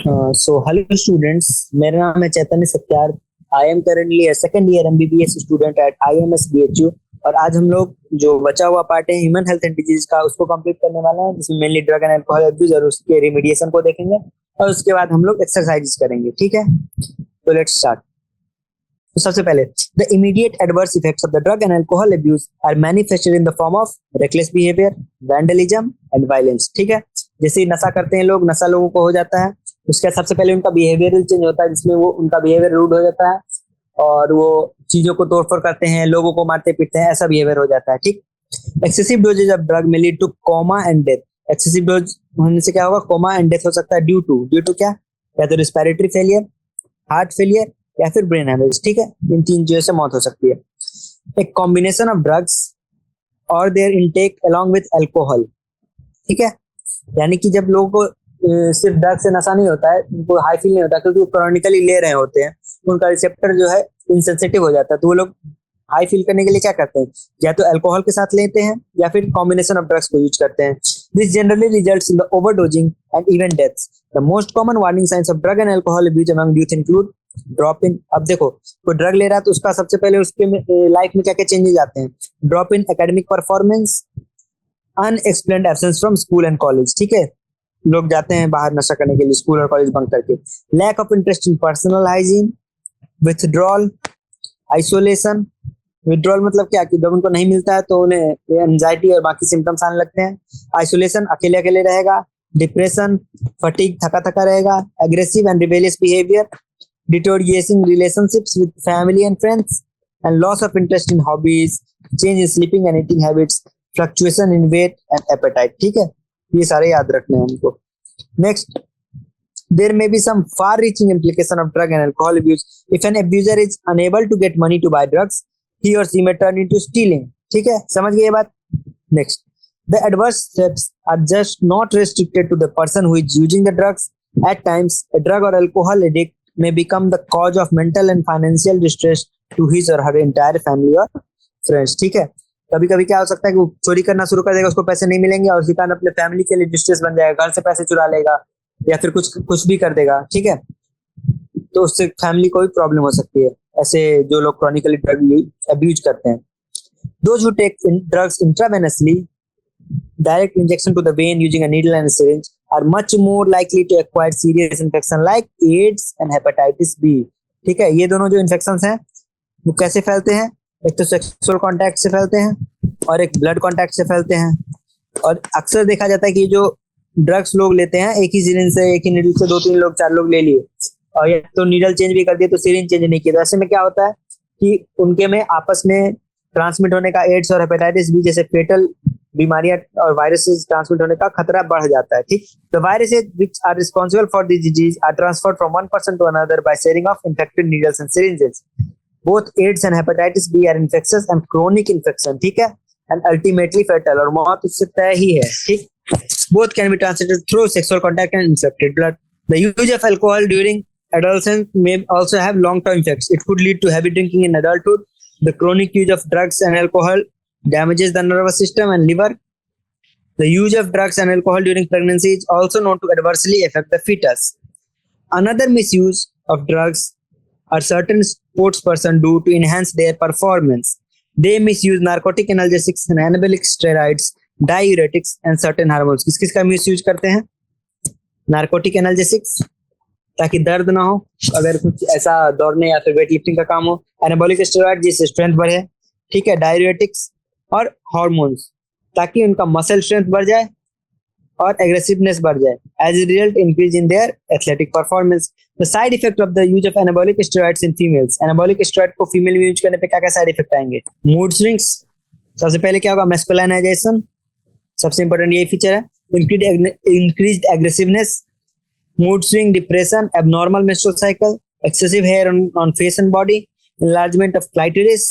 So hello students, मेरा नाम है Chaitanya Satyarth. I am currently a second year MBBS student at IMS BHU। और आज हम लोग जो बचा हुआ पार्ट है ह्यूमन हेल्थ एंड डिजीज का उसको कंप्लीट करने वाले हैं, जिसमें mainly drug and alcohol abuse और उसके रिमीडिएशन को देखेंगे। और उसके बाद हम लोग एक्सरसाइजेस करेंगे। ठीक है, तो लेट्स स्टार्ट। तो सबसे पहले the immediate adverse effects of the drug and alcohol abuse are manifested in the form of reckless behaviour, vandalism and violence. ठीक है, जैसे ही नशा करते हैं लोग, नशा लोगों को हो जाता है, उसके सबसे पहले उनका बिहेवियरल चेंज होता है, जिसमें वो उनका बिहेवियर रूड हो जाता है और वो चीजों को तोड़फोड़ करते हैं, लोगों को मारते पीटते हैं, ऐसा बिहेवियर हो जाता है। ठीक, एक्सेसिव डोजेज ऑफ ड्रग में lead two comma and death. Excessive dose होने से क्या होगा? कोमा एंड डेथ हो सकता है ड्यू टू क्या? या तो रिस्पिरेटरी फेलियर, हार्ट फेलियर, या फिर ब्रेन हेमरेज। ठीक है, इन तीन चीजों से मौत हो सकती है। एक कॉम्बिनेशन ऑफ ड्रग्स और their intake along with alcohol. ठीक है, यानी कि जब लोगों को सिर्फ ड्रग से नशा नहीं होता है, उनको हाई फील नहीं होता, क्योंकि वो क्रॉनिकली ले रहे होते हैं, उनका रिसेप्टर जो है इनसेंसिटिव हो जाता है, तो वो लोग हाई फील करने के लिए क्या करते हैं? या तो अल्कोहल के साथ लेते हैं या फिर कॉम्बिनेशन ऑफ ड्रग्स को यूज करते हैं। This generally results in the overdosing and even deaths. The most common warning signs of drug and alcohol abuse among youth include drop in. अब देखो, कोई ड्रग ले रहा है तो उसका सबसे पहले उसके लाइफ में क्या क्या चेंजेस आते हैं? Drop in academic performance, unexplained absence from school and college. ठीक है, लोग जाते हैं बाहर नशा करने के लिए स्कूल और कॉलेज बंक करके। Lack of interest in personal hygiene, withdrawal, isolation. Withdrawal मतलब क्या कि जब उनको नहीं मिलता है तो उन्हें एंजाइटी और बाकी सिम्टम्स आने लगते हैं। आइसोलेशन, अकेले अकेले रहेगा। डिप्रेशन, फटीग, थका थका रहेगा। Aggressive and rebellious behaviour, deteriorating relationships with family and friends, and loss of interest in hobbies, change in sleeping and eating habits, fluctuation in weight and appetite। ठीक है, ये सारे याद रखने हैं हमको। Next, there may be some far-reaching implication of drug and alcohol abuse. If an abuser is unable to get money to buy drugs, he or she may turn into stealing। ठीक है, समझ गए ये बात? Next, the adverse effects are just not restricted to the person who is using the drugs. At times, a drug or alcohol addict may become the cause of mental and financial distress to his or her entire family or friends। ठीक है, कभी कभी क्या हो सकता है कि वो चोरी करना शुरू कर देगा, उसको पैसे नहीं मिलेंगे और उसी कारण अपने फैमिली के लिए डिस्ट्रेस बन जाएगा, घर से पैसे चुरा लेगा या फिर कुछ कुछ भी कर देगा। ठीक है, तो उससे फैमिली को भी प्रॉब्लम हो सकती है, ऐसे जो लोग क्रॉनिकली ड्रग अब्यूज करते हैं। Those who take drugs intravenously, direct injection to the vein using a needle and a syringe, are much more likely to acquire serious infection like AIDS and hepatitis B। ठीक है, ये दोनों जो infections हैं वो कैसे फैलते हैं? एक तो सेक्सुअल कांटेक्ट से फैलते हैं और एक ब्लड कांटेक्ट से फैलते हैं। और अक्सर देखा जाता है कि जो ड्रग्स लोग लेते हैं, एक ही सिरिंज से, एक ही नीडल से दो तीन लोग, चार लोग ले लिए और या तो नीडल चेंज भी कर दिए तो सिरिंज चेंज नहीं किया, तो ऐसे में क्या होता है कि उनके में आपस में ट्रांसमिट होने का एड्स और हेपेटाइटिस बी जैसे फेटल बीमारियां और वायरसेस ट्रांसमिट होने का खतरा बढ़ जाता है। ठीक, the viruses which are responsible for this disease are transferred from one person to another by sharing of infected needles and syringes. Both AIDS and hepatitis B are infectious and chronic infection. ठीक है, and ultimately फेटल, और मौत उससे तय ही है। ठीक, both can be transmitted through sexual contact and infected blood. The use of alcohol during adolescence may also have long-term effects. It could lead to heavy drinking in adulthood. The chronic use of drugs and alcohol damages the nervous system and liver. The use of drugs and alcohol during pregnancy is also known to adversely affect the fetus. Another misuse of drugs are certain sports persons do to enhance their performance. They misuse narcotic analgesics and anabolic steroids, diuretics and certain hormones. किस किस का miss use करते हैं? Narcotic analgesics, ताकि दर्द ना हो अगर कुछ ऐसा दौड़ने या फिर वेट लिफ्टिंग का काम हो। एनाबॉलिक स्टेरॉइड, जिससे स्ट्रेंथ बढ़े। ठीक है, डायूरेटिक्स और हार्मोन्स, ताकि उनका मसल स्ट्रेंथ बढ़ जाए और एग्रेसिवनेस बढ़ जाए। As a result increase in their athletic performance. The side effect of the use of anabolic steroids in females. Anabolic steroid को फीमेल में यूज करने पे क्या क्या साइड इफेक्ट आएंगे? मूड स्विंग्स, सबसे पहले क्या होगा? मैस्कुलिनाइजेशन, सबसे इंपॉर्टेंट यही फीचर है। Increased aggressiveness, mood swing, depression, abnormal menstrual cycle, excessive hair on face and body, enlargement of clitoris,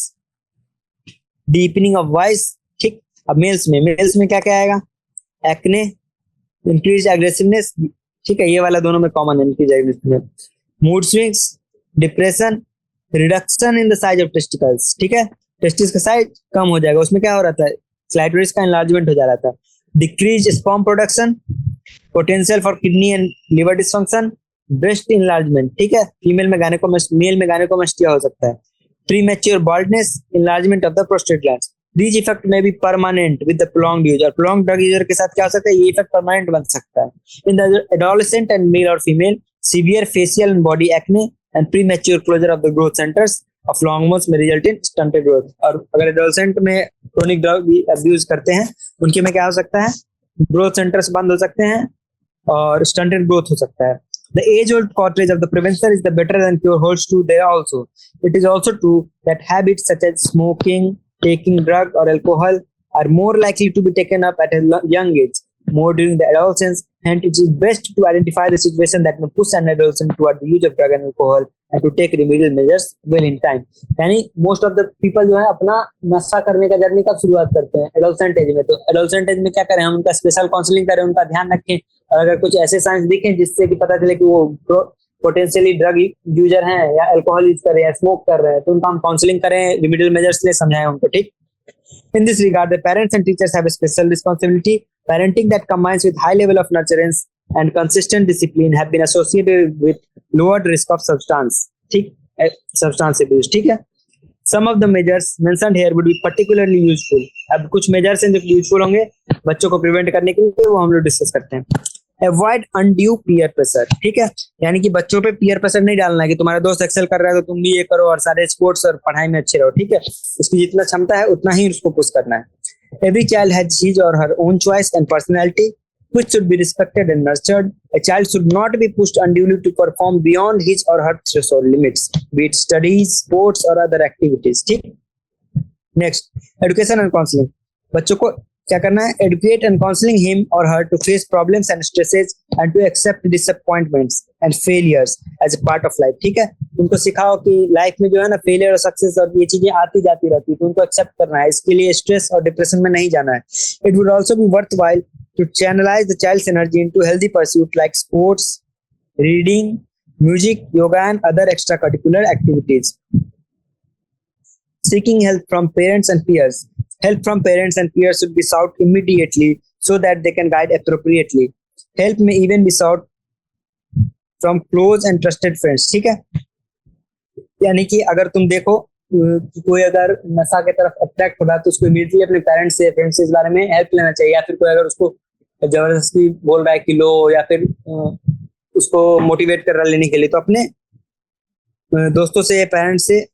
deepening of voice. ठीक, अब मेल्स में क्या क्या आएगा? Acne, increase aggressiveness. ठीक है, ये वाला दोनों में कॉमन है, increase aggressiveness. Mood swings, depression, reduction in the size of testicles. ठीक है, टेस्टिस का साइज कम हो जाएगा, उसमें क्या हो रहा था? क्लाइटोरिस का एनलार्जमेंट हो जा रहा था। Decrease sperm production, potential for kidney and liver dysfunction, breast enlargement, ठीक है, फीमेल में गायनेकोमास्टिया, मेल में गायनेकोमास्टिया हो सकता है। Premature baldness, enlargement of the prostate glands. These effect may be permanent with the prolonged use, और prolonged drug user के साथ क्या हो सकता है, ये इफेक्ट परमानेंट बन सकता है। In the adolescent and male or female, severe facial and body acne and premature closure of the growth centers of long bones may result in stunted growth। और अगर adolescent में chronic drug abuse करते हैं, उनके में क्या हो सकता है, growth centers बंद हो सकते हैं और stunted growth हो सकता है। The age-old cottage of the prevention is the better than cure holds true there also. It is also true that habits such as smoking, taking drug or alcohol are more likely to be taken up at a young age, more during the adolescence, and it is best to identify the situation that may push an adolescent toward the use of drug and alcohol and to take remedial measures well in time। यानी most of the people जो है अपना नशा करने का journey कब शुरुआत करते हैं, एडोलसेंट एज में। तो एडोलसेंट एज में क्या करें, हम उनका स्पेशल काउंसलिंग करें, उनका ध्यान रखें, और अगर कुछ ऐसे साइंस दिखें जिससे कि पता चले कि वो पोटेंशियली ड्रग यूजर हैं या अल्कोहल यूज कर रहे हैं, स्मोक कर रहे हैं, तो उनका हम काउंसलिंग करें, रिमेडियल मेजर्स ले समझाएं उनको, ठीक। In this regard, the parents and teachers have a special responsibility. Parenting that combines with high level of nurturance and consistent discipline have been associated with lowered risk of substance abuse, ठीक है। Some of the measures mentioned here would be particularly useful। अब कुछ measures हैं जो useful होंगे बच्चों को prevent करने के लिए, वो हम लोग डिस्कस करते हैं। Avoid undue peer pressure, ठीक है, यानी कि बच्चों पे peer pressure नहीं डालना है कि तुम्हारा दोस्त एक्सेल कर रहा है तो तुम भी ये करो और सारे स्पोर्ट्स और पढ़ाई में अच्छे रहो, ठीक है। उसकी जितना क्षमता है उतना ही उसको पुश करना है। Every child has his or her own choice and personality which should be respected and nurtured। A child should not be pushed unduly to perform beyond his or her threshold limits, be it studies, sports or other activities, ठीक। Next, education and counseling। बच्चों को क्या करना है, educate and counseling him or her to face problems and stresses and to accept disappointments and failures as a part of life, ठीक है। उनको सिखाओ कि लाइफ में जो है ना फेलियर और सक्सेस और ये चीजें आती जाती रहती है, तो उनको एक्सेप्ट करना है, इसके लिए स्ट्रेस और डिप्रेशन में नहीं जाना है। It would also be worthwhile to channelize the child's energy into healthy pursuits like sports, reading, music, yoga and other extracurricular activities। Seeking help from parents and peers। Help from parents and peers should be sought immediately so that they can guide appropriately। Help may even be sought from close and trusted friends, ठीक है। यानी कि अगर तुम देखो कोई अगर नशा की तरफ अट्रैक्ट हो रहा है तो उसको इमीडिएटली अपने पेरेंट्स से, फ्रेंड्स से इस बारे में हेल्प लेना चाहिए, या फिर कोई अगर उसको जबरदस्ती बोल रहा है कि लो, या फिर उसको मोटिवेट कर रहा है लेने के लिए, तो अपने दोस्तों से, पेरेंट्स से,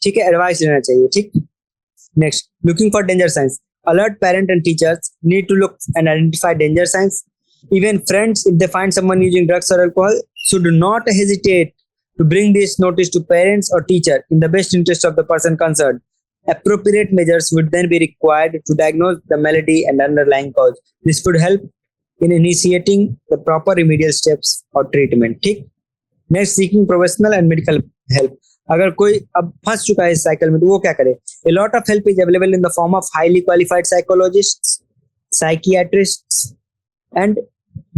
ठीक है, एडवाइस लेना चाहिए, ठीक। Next, looking for danger signs। Alert parent and teachers need to look and identify danger signs। Even friends, if they find someone using drugs or alcohol, should not hesitate to bring this notice to parents or teacher in the best interest of the person concerned। Appropriate measures would then be required to diagnose the malady and underlying cause। This would help in initiating the proper remedial steps or treatment, ठीक। Next, seeking professional and medical help। अगर कोई अब फंस चुका है इस cycle में तो वो क्या करे। A lot of help is available in the form of highly qualified psychologists, psychiatrists and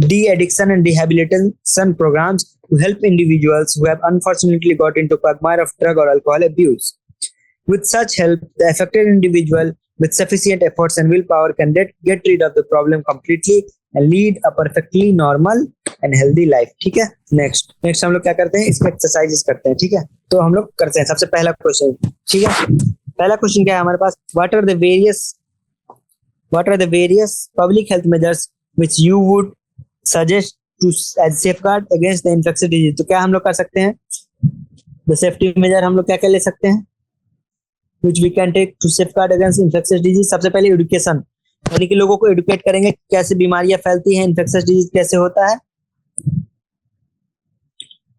de-addiction and rehabilitation programs to help individuals who have unfortunately got into quagmire of drug or alcohol abuse। With such help, the affected individual with sufficient efforts and willpower can get rid of the problem completely and lead a perfectly normal and healthy life, ठीक है। Next हम लोग क्या करते हैं, इसमें exercises करते हैं, ठीक है। तो हम लोग करते हैं सबसे पहला क्वेश्चन, ठीक है। पहला क्वेश्चन क्या है हमारे पास, what are the various public health measures which you would suggest to as safeguard against the infectious disease। तो क्या हम लोग कर सकते हैं, the safety measure हम लोग क्या क्या ले सकते हैं, which we can take to safeguard against infectious disease। सबसे पहले एजुकेशन, यानी कि लोगों को एडुकेट करेंगे कैसे बीमारियां फैलती हैं, इन्फेक्शियस डिजीज कैसे होता है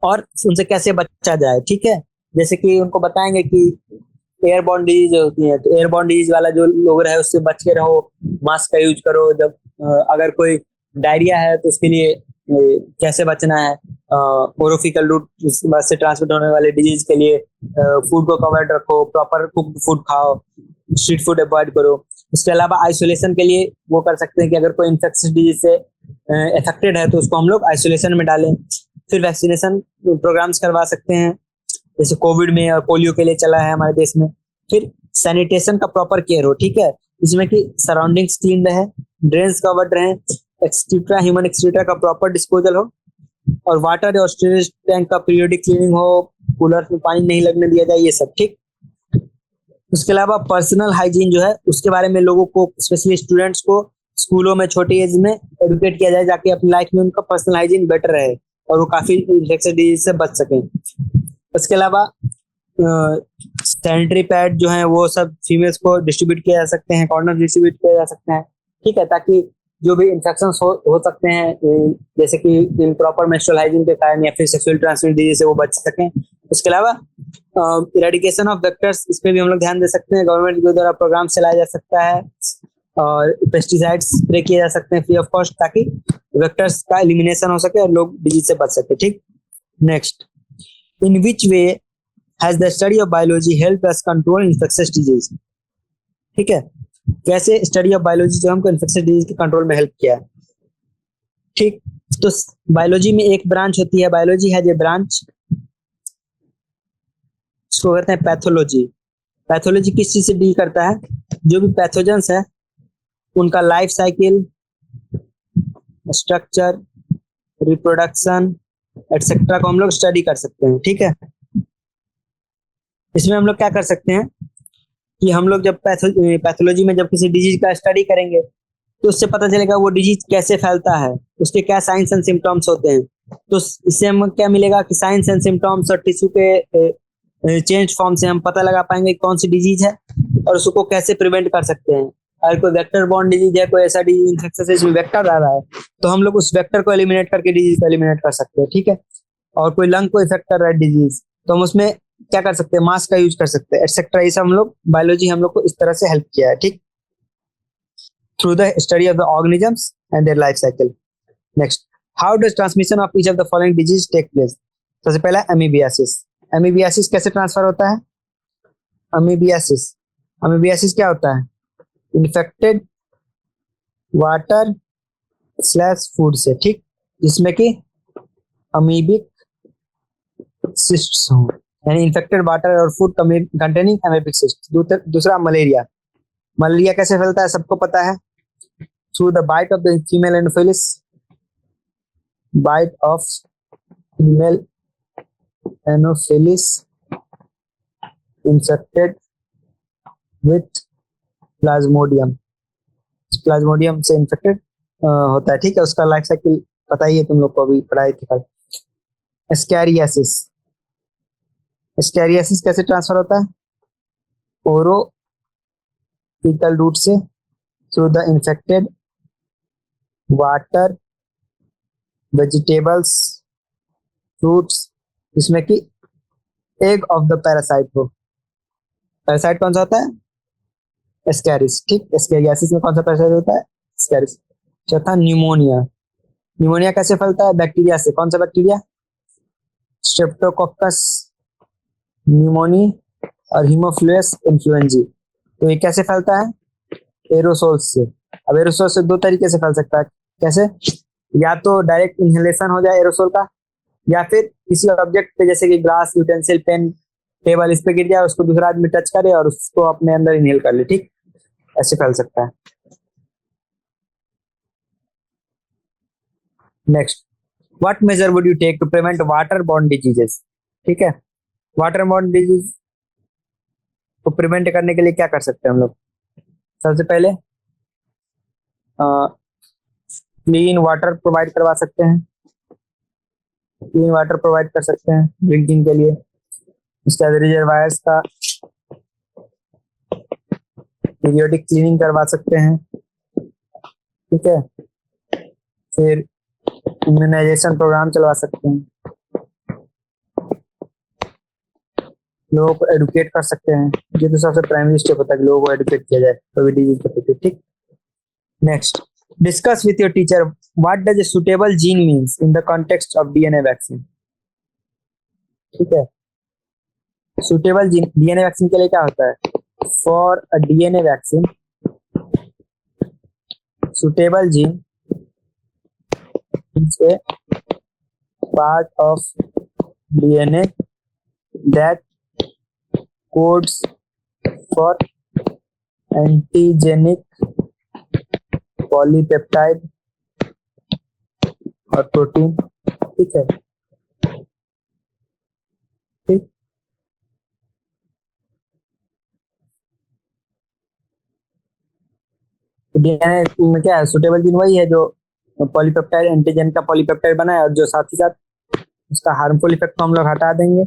और उनसे कैसे बचा जाए, ठीक है। जैसे कि उनको बताएंगे कि एयरबॉर्न डिजीज होती है, तो एयरबॉर्न डिजीज वाला जो लोग रहे उससे बच के रहो, मास्क का यूज करो, जब अगर कोई डायरिया है तो उसके लिए कैसे बचना है, ओरोफिकल रूट से ट्रांसमिट होने वाले डिजीज के लिए फूड को कवर्ड रखो, प्रॉपर कुक्ड फूड खाओ, स्ट्रीट फूड अवॉइड करो। उसके अलावा आइसोलेशन के लिए वो कर सकते हैं कि अगर कोई इन्फेक्शियस डिजीज से अफेक्टेड है तो उसको हम लोग आइसोलेशन में डालें। फिर वैक्सीनेशन प्रोग्राम्स करवा सकते हैं, जैसे कोविड में और पोलियो के लिए चला है हमारे देश में। फिर सैनिटेशन का प्रॉपर केयर हो, ठीक है, जिसमें कि सराउंडिंग्स क्लीन रहे, ड्रेन्स कवर्ड रहे, एक्सक्रीटा, ह्यूमन एक्सक्रीटा का प्रॉपर डिस्पोजल हो, और वाटर और स्टोरेज टैंक का पीरियोडिक क्लीनिंग हो, कूलर में पानी नहीं लगने दिया जाए, ये सब। ठीक। उसके अलावा पर्सनल हाइजीन जो है उसके बारे में लोगों को, स्पेशली स्टूडेंट्स को स्कूलों में छोटी एज में एडुकेट किया जाए, ताकि अपनी लाइफ में उनका पर्सनल हाइजीन बेटर रहे और वो काफी इन्फेक्शियस डिजीज से बच सकें। उसके अलावा सैनिटरी पैड जो है वो सब फीमेल्स को डिस्ट्रीब्यूट किया जा सकते हैं, कॉर्नर डिस्ट्रीब्यूट किया जा सकते हैं। ठीक है, ताकि जो भी इन्फेक्शन हो सकते हैं, जैसे कि इम्प्रॉपर मेंस्ट्रुअल हाइजीन के कारण या फिर सेक्सुअल ट्रांसमिटेड डिजीज से वो बच सकें। उसके अलावा इरेडिकेशन ऑफ वेक्टर्स, इस पे भी हम लोग ध्यान दे सकते हैं। गवर्नमेंट के द्वारा प्रोग्राम चलाया जा सकता है और पेस्टिसाइड्स स्प्रे किए जा सकते हैं फ्री ऑफ कॉस्ट, ताकि वेक्टर्स का एलिमिनेशन हो सके और लोग डिजीज से बच सके। ठीक। Next, in which way has the study of biology help us control infectious disease. ठीक है, कैसे स्टडी ऑफ बायोलॉजी जो हमको इन्फेक्शियस डिजीज के कंट्रोल में हेल्प किया है। ठीक। तो बायोलॉजी में एक ब्रांच होती है, बायोलॉजी है जो ब्रांच, इसको कहते हैं पैथोलॉजी। पैथोलॉजी किस चीज से डील करता है? जो भी पैथोजेंस है उनका life cycle, structure, reproduction etcetera को हम लोग स्टडी कर सकते हैं। ठीक है, इसमें हम लोग क्या कर सकते हैं कि हम लोग जब पैथोलॉजी में जब किसी डिजीज का स्टडी करेंगे तो उससे पता चलेगा वो डिजीज कैसे फैलता है, उसके क्या साइंस एंड सिम्टम्स होते हैं। तो इससे हम क्या मिलेगा कि साइंस एंड सिम्टम्स और टिश्यू के चेंज फॉर्म से हम पता लगा पाएंगे कौन सी डिजीज है और उसको कैसे प्रिवेंट कर सकते हैं। अगर कोई वेक्टर बॉर्न डिजीज है, कोई ऐसा डिजीज इन्फेक्शन है जिसमें वेक्टर आ रहा है, तो हम लोग उस वेक्टर को एलिमिनेट करके डिजीज को एलिमिनेट कर सकते हैं। ठीक है, और कोई लंग को इफेक्ट कर रहा है डिजीज, तो हम उसमें क्या कर सकते हैं, मास्क का यूज कर सकते हैं एटसेट्रा। ये सब हम लोग बायोलॉजी हम लोग को इस तरह से हेल्प किया है। ठीक, through the study of the organisms and their life cycle. Next, how does transmission of each of the following disease take place. सबसे पहला एमीबियासिस। एमीबियासिस कैसे ट्रांसफर होता है? अमीबियासिस, अमीबियासिस क्या होता है? इन्फेक्टेड वाटर स्लैश फूड से। ठीक, जिसमें कि अमीबिक सिस्ट्स हों, यानी इन्फेक्टेड वाटर और फूड कंटेनिंग अमीबिक सिस्ट। दूसरा मलेरिया। मलेरिया कैसे फैलता है? सबको पता है, through the bite of the female anopheles, bite of female anopheles infected with plasmodium. Plasmodium से इन्फेक्टेड होता है। ठीक है, उसका लाइफ साइकिल पता ही है, तुम लोग को अभी पढ़ाई थी कल। एस्कैरियासिस, एस्कैरियासिस कैसे ट्रांसफर होता है? ओरो फीकल रूट से, through the infected water, vegetables, fruits, जिसमें कि एग ऑफ द पैरासाइट हो। पैरासाइट कौन सा होता है? एस्कैरिस। ठीक, एस्कैरियासिस में कौन सा पैरासाइट होता है? एस्कैरिस। चौथा न्यूमोनिया। न्यूमोनिया कैसे फैलता है? बैक्टीरिया से। कौन सा बैक्टीरिया? स्ट्रेप्टोकोकस न्यूमोनी और हीमोफिलस इन्फ्लुएंजी। तो ये कैसे फैलता है? एरोसोल से। अब एरोसोल से दो तरीके से फैल सकता है। कैसे? या तो डायरेक्ट इनहेलेशन हो जाए एरोसोल का, या फिर किसी ऑब्जेक्ट पे जैसे कि ग्लास, यूटेंसिल, पेन, टेबल, इस पे गिर जाए, उसको दूसरा आदमी टच करे और उसको अपने अंदर इनहेल कर ले। ठीक, ऐसे फैल सकता है। Next, what measure would you take to prevent water borne diseases. ठीक है, वाटर बॉर्न डिजीज को प्रिवेंट करने के लिए क्या कर सकते हैं हम लोग? सबसे पहले क्लीन वाटर प्रोवाइड करवा सकते हैं, क्लीन वाटर प्रोवाइड कर सकते हैं ड्रिंकिंग के लिए। उसके बाद रिजर्वायर्स का पीरियोडिक क्लीनिंग करवा सकते हैं। ठीक है, फिर इम्यूनाइजेशन प्रोग्राम चलवा सकते हैं, लोगों को एडुकेट कर सकते हैं। ये तो सबसे प्राइमरी स्टेप होता है कि लोगों को एडुकेट किया जाए कोविड डिजीज के प्रति। ठीक, next, discuss with your teacher what does a suitable gene means in the context of DNA vaccine. ठीक है, सुटेबल जीन डीएनए वैक्सीन के लिए क्या होता है? For a DNA vaccine, suitable gene is a part of DNA that codes for antigenic polypeptide और protein. ठीक है। ठीक, डीएनए में क्या है, सुटेबल जीन वही है जो पॉलीपेप्टाइड एंटीजन का पॉलीपेप्टाइड बनाए और जो साथ ही साथ उसका हार्मफुल इफेक्ट को हम लोग हटा देंगे,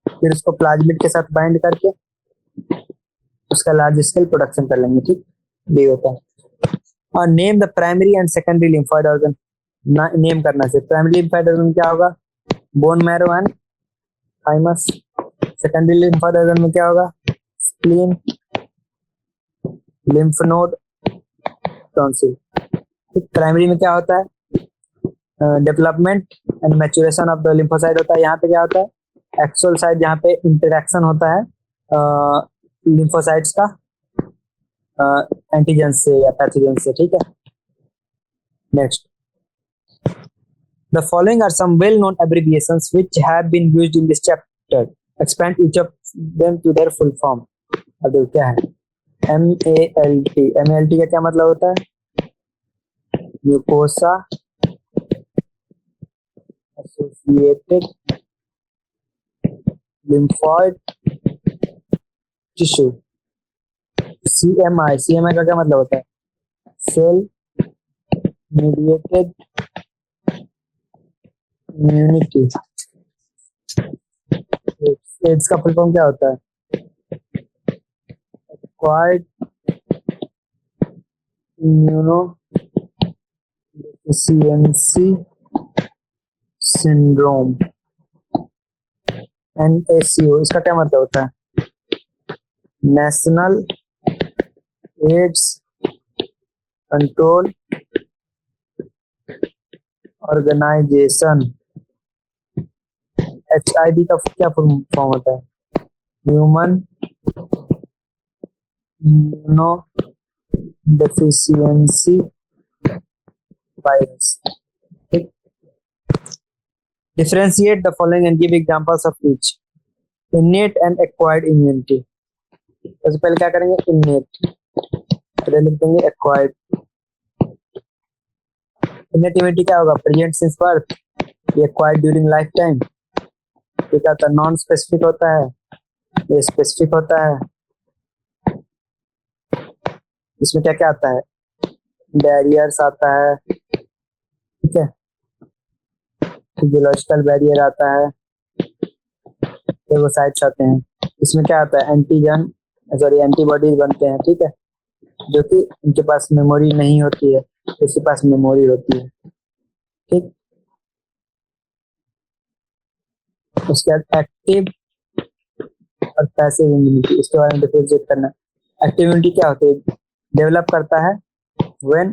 फिर उसको प्लाज्मिड के साथ बाइंड करके उसका लार्ज स्केल प्रोडक्शन कर लेंगे। ठीक, ये होता है। और name the primary and secondary lymphoid organ, name करना से प्राइमरी लिम्फोइड ऑर्गन क्या होगा, bone marrow and thymus. Secondary lymphoid organ में क्या होगा, spleen, lymph node, tonsil. Primary में क्या होता है, development and maturation of the lymphocyte होता है। यहाँ पे क्या होता है, एक्सोल साइट जहाँ पे इंटरेक्शन होता है लिम्फोसाइट्स का एंटीजन से या पैथोजन से। ठीक है, next, the following are some well known abbreviations which have been used in this chapter. Expand each of them to their full form. अब देखो क्या है, MALT। MALT का क्या मतलब होता है, mucosa associated lymphoid tissue. CMI का क्या मतलब होता है, सेल मीडिएटेड इम्यूनिटी। एड्स का फुल फॉर्म क्या होता है, acquired immuno deficiency syndrome, NACO। इसका क्या मतलब होता है, national AIDS control organisation. HIV का क्या फॉर्म होता है, ह्यूमन इम्यूनो डेफिशिएंसी वायरस। ठीक, differentiate the following and give examples of each. Innate and acquired immunity. सबसे पहले क्या करेंगे, इनेट, फिर लिख देंगे एक्वायर्ड। इनेट इम्यूनिटी क्या होगा, प्रेजेंट सिंस बर्थ, ये एक्वायर्ड ड्यूरिंग लाइफ टाइम। ये क्या होता है, नॉन स्पेसिफिक होता है, ये स्पेसिफिक होता है। इसमें क्या क्या आता है, बैरियर्स आता है, ठीक है, फिजियोलॉजिकल बैरियर आता है, फेगोसाइट्स आते हैं। इसमें क्या आता है, एंटीजन सॉरी एंटीबॉडीज बनते हैं। ठीक है, जो कि इनके पास मेमोरी नहीं होती है, इसके पास मेमोरी होती है। ठीक, उसके बाद एक्टिव और पैसिव इम्यूनिटी, इसके बारे में डिफरेंशिएट करना। एक्टिव इम्यूनिटी क्या होती है, डेवलप करता है when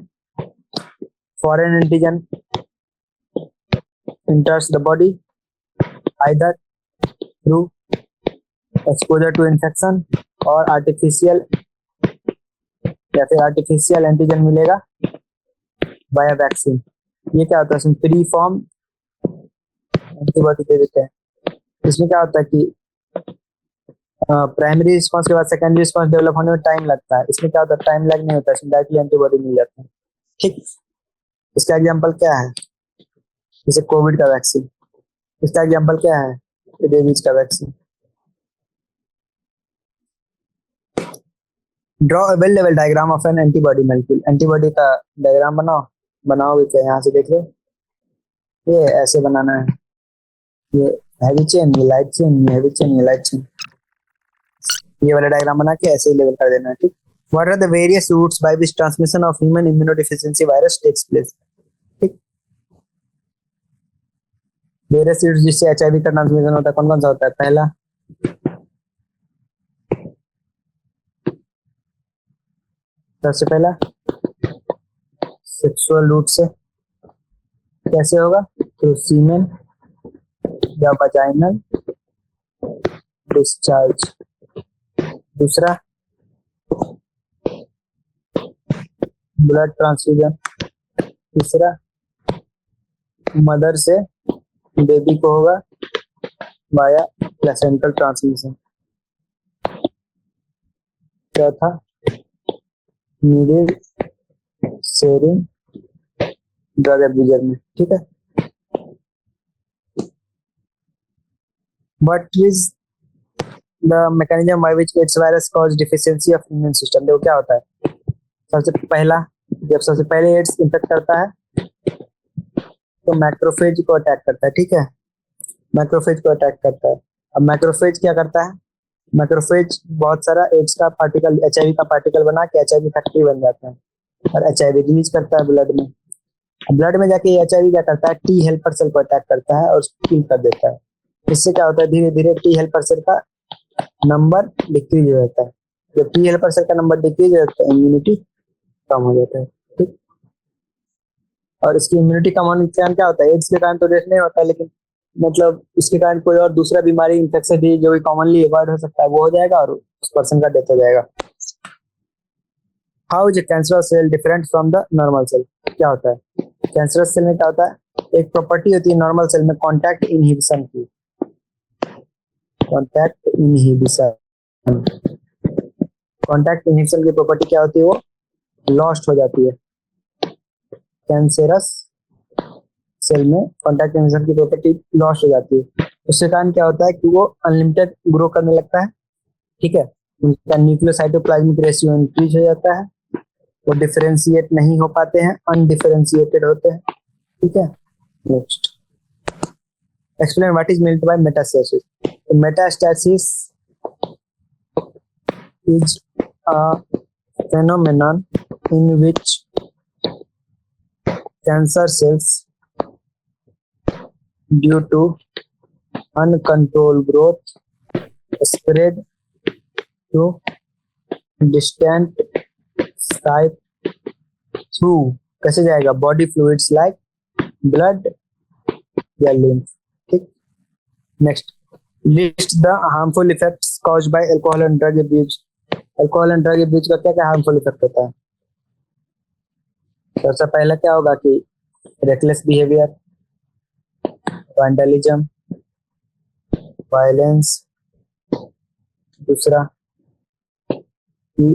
foreign antigen enters the body either through exposure to infection और आर्टिफिशियल या फिर आर्टिफिशियल एंटीजन मिलेगा बाय वैक्सीन। ये क्या होता है, इसमें प्री फॉर्म एंटीबॉडी दे देते हैं। इसमें क्या होता है कि प्राइमरी रिस्पांस के बाद सेकेंडरी रिस्पांस डेवलप होने में टाइम लगता है। इसमें क्या होता है, टाइम लैग नहीं होता, इसमें डायरेक्टली एंटीबॉडी मिल जाता है। ठीक, इसका एग्जांपल क्या है, जैसे कोविड का वैक्सीन, इसका एग्जांपल क्या है, रेबीज का vaccine. Draw a well level diagram of N antibody molecule. Antibody का डायग्राम बनाओ, बनाओगे क्या, यहाँ से देख लो, ये ऐसे बनाना है, ये हैवी चेन, ये लाइट चेन, ये हैवी चेन, ये लाइट चेन, ये वाला डायग्राम बना के ऐसे ही लेवल कर देना है। ठीक, what are the various routes by which transmission of human immunodeficiency virus takes place. ठीक, वेरियस रूट्स जिससे HIV का ट्रांसमिशन होता है, कौन कौन सा होता है, पहला सबसे पहला सेक्सुअल रूट से, कैसे होगा, थ्रू सीमेन या वजाइनल डिस्चार्ज। दूसरा ब्लड ट्रांसफ्यूजन। तीसरा मदर से बेबी को होगा वाया प्लेसेंटल ट्रांसमिशन। चौथा नीडल शेयरिंग ड्रग एब्यूजर में, ठीक है। But is the mechanism by which AIDS virus cause deficiency of immune system. देखो क्या होता है, सबसे पहला, जब सबसे पहले एड्स इन्फेक्ट करता है तो मैक्रोफेज को अटैक करता है, ठीक है। मैक्रोफेज को अटैक करता है। अब मैक्रोफेज क्या करता है, मैक्रोफेज बहुत सारा एड्स का पार्टिकल, एचआईवी का पार्टिकल बना के एचआईवी फैक्ट्री बन जाता है और एचआईवी रिलीज करता है ब्लड में। ब्लड में जाके एचआईवी क्या करता है, टी हेल्पर सेल को अटैक करता है और उसको किल कर देता है। इससे क्या होता है, धीरे धीरे टी हेल्पर सेल का नंबर डिक्रीज हो जाता है। जब टी हेल्पर सेल का नंबर डिक्रीज हो जाता है, इम्यूनिटी कम हो जाता है, ठीक। और इसकी इम्यूनिटी कम होने के कारण क्या होता है, एड्स के कारण तो डेथ नहीं होता, लेकिन मतलब इसके कारण कोई और दूसरा बीमारी, इन्फेक्शन भी जो भी कॉमनली अवॉइड हो सकता है वो हो जाएगा और उस पर्सन का डेथ हो जाएगा। How is cancerous cell different from the normal cell. क्या होता है, कैंसरस सेल में क्या होता है, एक प्रॉपर्टी होती है नॉर्मल सेल में, कॉन्टैक्ट इनहिबिशन की। कॉन्टैक्ट इनहिबिशन, कॉन्टैक्ट इनहिबिशन की प्रॉपर्टी क्या होती है, वो लॉस्ट हो जाती है। कैंसरस सेल में कॉन्टैक्ट इनहिबिशन की प्रॉपर्टी लॉस्ट हो जाती है। उसके कारण क्या होता है कि वो अनलिमिटेड ग्रो करने लगता है, ठीक है। उनका न्यूक्लियोसाइटोप्लाज्मिक रेशियो इंक्रीज हो जाता है, वो डिफरेंशिएट नहीं हो पाते हैं, अनडिफरेंशिएटेड होते हैं, ठीक है। Next, explain what is meant by metastasis. Metastasis is a phenomenon in which cancer cells, due to uncontrolled growth, spread to distant site through कैसे जाएगा, बॉडी फ्लूइड्स लाइक ब्लड या लिम्फ, ठीक। Next, list the harmful effects caused by alcohol and drug abuse. Alcohol and drug abuse का क्या क्या harmful effect होता है। सबसे पहला क्या होगा कि रेकलेस बिहेवियर, वैंडलिज्म, वायलेंस। दूसरा कि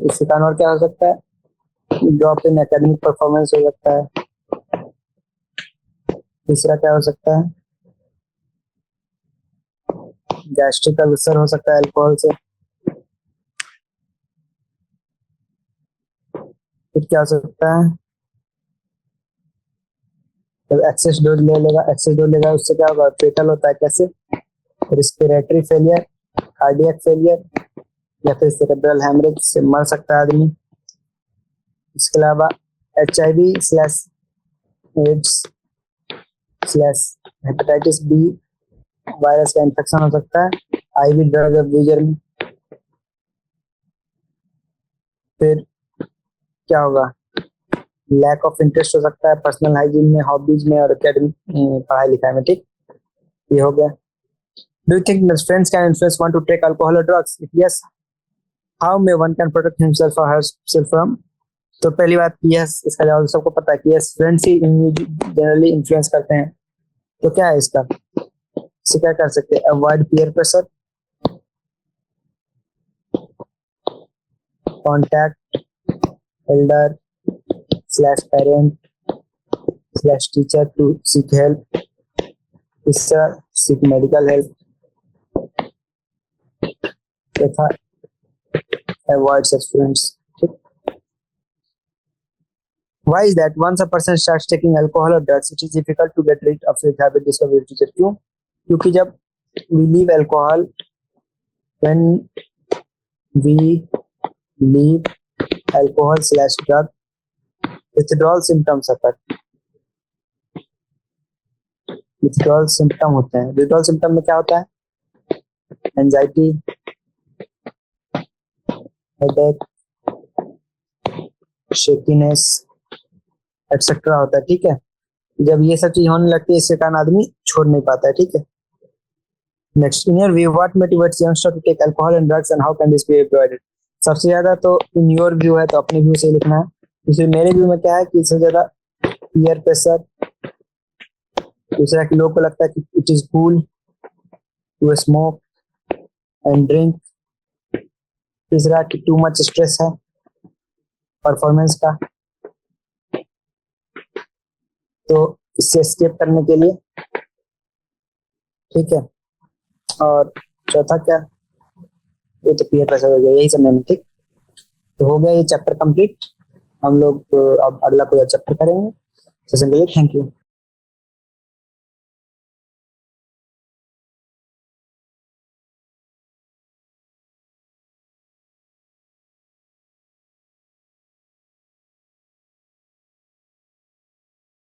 इसके कारण और क्या हो सकता है, ड्रॉप इन एकेडमिक परफॉर्मेंस हो सकता है। तीसरा क्या हो सकता है, गैस्ट्रिक अल्सर हो सकता है अल्कोहल से। फिर क्या हो सकता है, जब एक्सेस डोज ले लेगा, एक्सेस डोज लेगा उससे क्या होगा, फेटल होता है। कैसे, रिस्पिरेटरी फेलियर, कार्डियक फेलियर या फिर सेरेब्रल हेमरेज से मर सकता है आदमी। इसके अलावा HIV slash AIDS slash hepatitis B virus का इन्फेक्शन हो सकता है IV ड्रग अब्यूजर में। फिर क्या होगा, लैक ऑफ इंटरेस्ट हो सकता है पर्सनल हाइजीन में, हॉबीज में और एकेडमिक पढ़ाई लिखाई में, ठीक। ये हो गया। Do you think that friends can influence one to take alcohol or drugs? If yes, how may one can protect himself or herself from? तो पहली बात यस, इसका जवाब सबको पता है कि यस, फ्रेंड्स ही जनरली इन्फ्लुएंस करते हैं। तो क्या है इसका, इसे क्या कर सकते हैं, avoid peer pressure, contact elder slash parent slash teacher to seek help, इससे सीक मेडिकल हेल्प तथा avoid such friends. Why is that once a person starts taking alcohol or drugs, it is difficult to get rid of his habit discovery teacher? क्यों, क्योंकि जब we leave alcohol, when we leave alcohol slash drug, withdrawal symptoms occur. withdrawal symptom होते हैं। withdrawal symptom में क्या होता है, anxiety, headache, shakiness etcetera होता है, ठीक है। जब ये सब चीज होने लगती है, इसके कारण आदमी छोड़ नहीं पाता है, ठीक है। Next, in your view what motivates youngster to take alcohol and drugs and how can this be avoided. सबसे ज्यादा तो इन योर व्यू है, तो अपने व्यू से लिखना है। इसलिए मेरे व्यू में क्या है कि सबसे ज्यादा पीयर प्रेशर, दूसरा कि लोगों को लगता है कि it is cool to smoke and drink, तीसरा कि टू मच स्ट्रेस है परफॉर्मेंस का, तो इससे एस्केप करने के लिए, ठीक है। और चौथा क्या, ये तो पीयर प्रेशर हो गया, यही सब मैंने, ठीक। तो हो गया ये चैप्टर कंप्लीट। हम लोग अब अगला कोई चैप्टर करेंगे। सेशन के लिए थैंक यू।